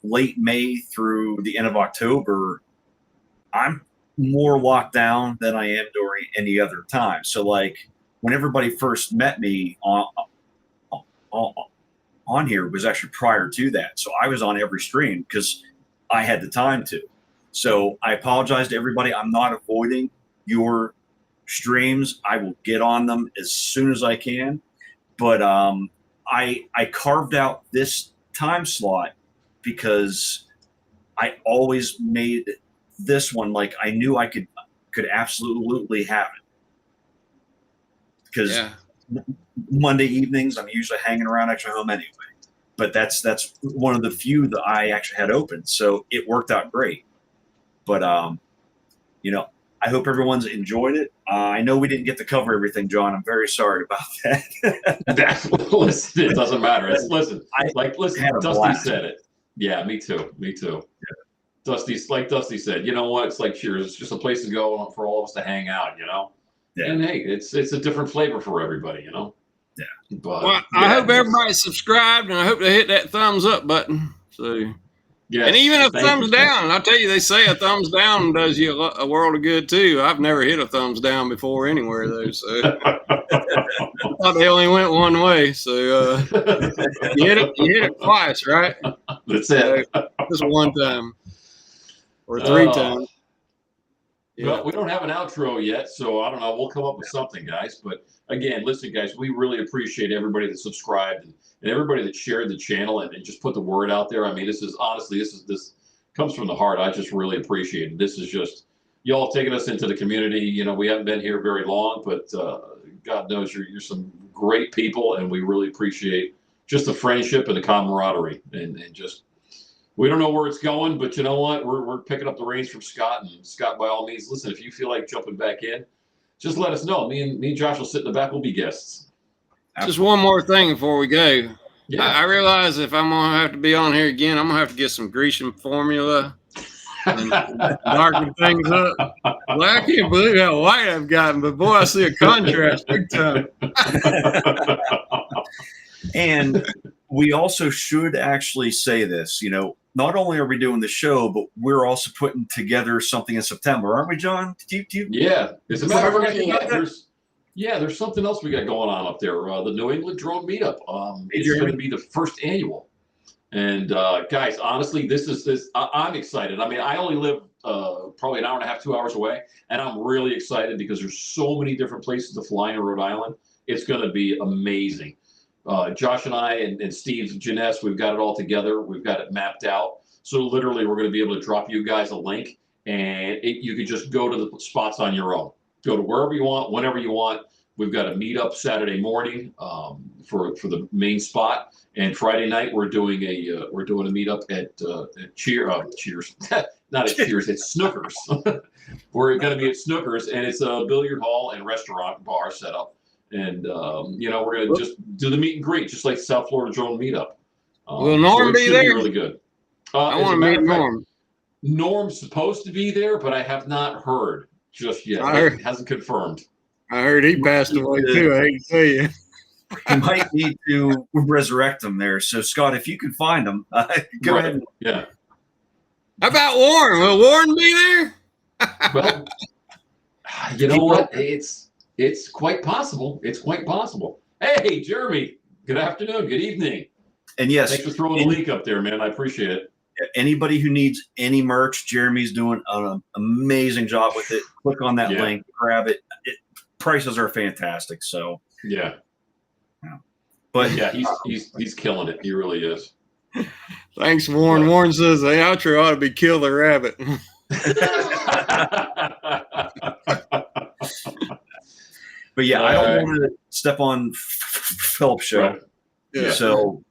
S3: late May through the end of October, I'm more locked down than I am during any other time. So, like, when everybody first met me on here was actually prior to that. So I was on every stream because I had the time to. So I apologize to everybody. I'm not avoiding your streams. I will get on them as soon as I can. But I carved out this time slot because I always made this one like I knew I could absolutely have it. Because Monday evenings I'm usually hanging around Extra Home anyway. But that's one of the few that I actually had open. So it worked out great. But I hope everyone's enjoyed it. I know we didn't get to cover everything, John. I'm very sorry about that.
S2: Listen, it doesn't matter. Listen, Dusty
S3: blast.
S2: said it. Yeah, me too. Yeah. Dusty said, you know what? It's like, sure, it's just a place to go for all of us to hang out, Yeah. And hey, it's a different flavor for everybody, Yeah.
S1: But I hope everybody's subscribed, and I hope they hit that thumbs up button. So.
S2: Yes,
S1: and even a thumbs down. I'll tell you, they say a thumbs down does you a world of good too. I've never hit a thumbs down before anywhere though. So I thought they only went one way. So you hit it twice, right?
S2: That's it.
S1: Just one time or three times.
S2: Yeah. Well, we don't have an outro yet, so I don't know. We'll come up with something, guys. But again, listen, guys, we really appreciate everybody that subscribed and everybody that shared the channel and just put the word out there. I mean, this comes from the heart. I just really appreciate it. This is just y'all taking us into the community. We haven't been here very long, but God knows you're some great people, and we really appreciate just the friendship and the camaraderie and just We don't know where it's going, but you know what? We're picking up the reins from Scott, and Scott, by all means, listen. If you feel like jumping back in, just let us know. Me and Josh will sit in the back. We'll be guests.
S1: Just one more thing before we go.
S2: Yeah.
S1: I realize if I'm gonna have to be on here again, I'm gonna have to get some Grecian formula and darken things up. Well, I can't believe how white I've gotten, but boy, I see a contrast big time.
S3: And we also should actually say this, not only are we doing the show, but we're also putting together something in September, aren't we, John?
S2: Yeah. As a matter of fact,
S3: September?
S2: there's something else we got going on up there. The New England Drone Meetup. It's
S3: Jeremy.
S2: going to be the first annual. And guys, honestly, I'm excited. I mean, I only live probably an hour and a half, 2 hours away, and I'm really excited because there's so many different places to fly in Rhode Island. It's going to be amazing. Josh and I and Steve Janess, we've got it all together. We've got it mapped out. So literally, we're going to be able to drop you guys a link, and you can just go to the spots on your own. Go to wherever you want, whenever you want. We've got a meetup Saturday morning for the main spot, and Friday night we're doing a meetup at Cheers, not at Cheers, it's Snookers. We're going to be at Snookers, and it's a billiard hall and restaurant bar setup. And we're going to just do the meet and greet, just like South Florida Drone Meetup.
S1: Will Norm
S2: it
S1: be
S2: should
S1: there?
S2: Really good.
S1: I
S2: as
S1: want
S2: a
S1: to
S2: matter
S1: meet
S2: of fact,
S1: Norm.
S2: Norm's supposed to be there, but I have not heard just yet.
S1: I heard-
S2: It hasn't confirmed.
S1: I heard he passed away too. I hate to tell you.
S3: You might need to resurrect them there. So, Scott, if you can find them, go
S2: Right.
S3: ahead.
S2: Yeah.
S1: How about Warren? Will Warren be there?
S2: Well, you know what? It's quite possible. It's quite possible. Hey, Jeremy. Good afternoon. Good evening.
S3: And yes,
S2: Thanks for throwing the link up there, man. I appreciate it.
S3: anybody who needs any merch, Jeremy's doing an amazing job with it. Click on that link, grab it. Prices are fantastic. So,
S2: Yeah.
S3: but
S2: Yeah, he's killing it. He really is.
S1: Thanks, Warren.
S2: Yeah.
S1: Warren says the outro ought to be Kill the Rabbit.
S3: But yeah, I don't want to step on Philip's show.
S2: Right.
S1: Yeah.
S3: So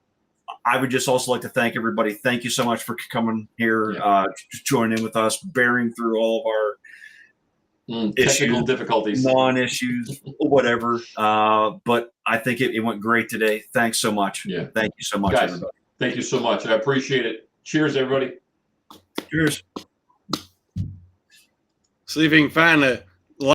S3: I would just also like to thank everybody. Thank you so much for coming here, joining in with us, bearing through all of our
S2: Technical difficulties.
S3: non-issues, whatever. But I think it went great today. Thanks so much.
S2: Yeah.
S3: Thank you so much,
S2: Guys,
S3: everybody.
S2: thank you so much. I appreciate it. Cheers, everybody.
S3: Cheers.
S1: See if he can find a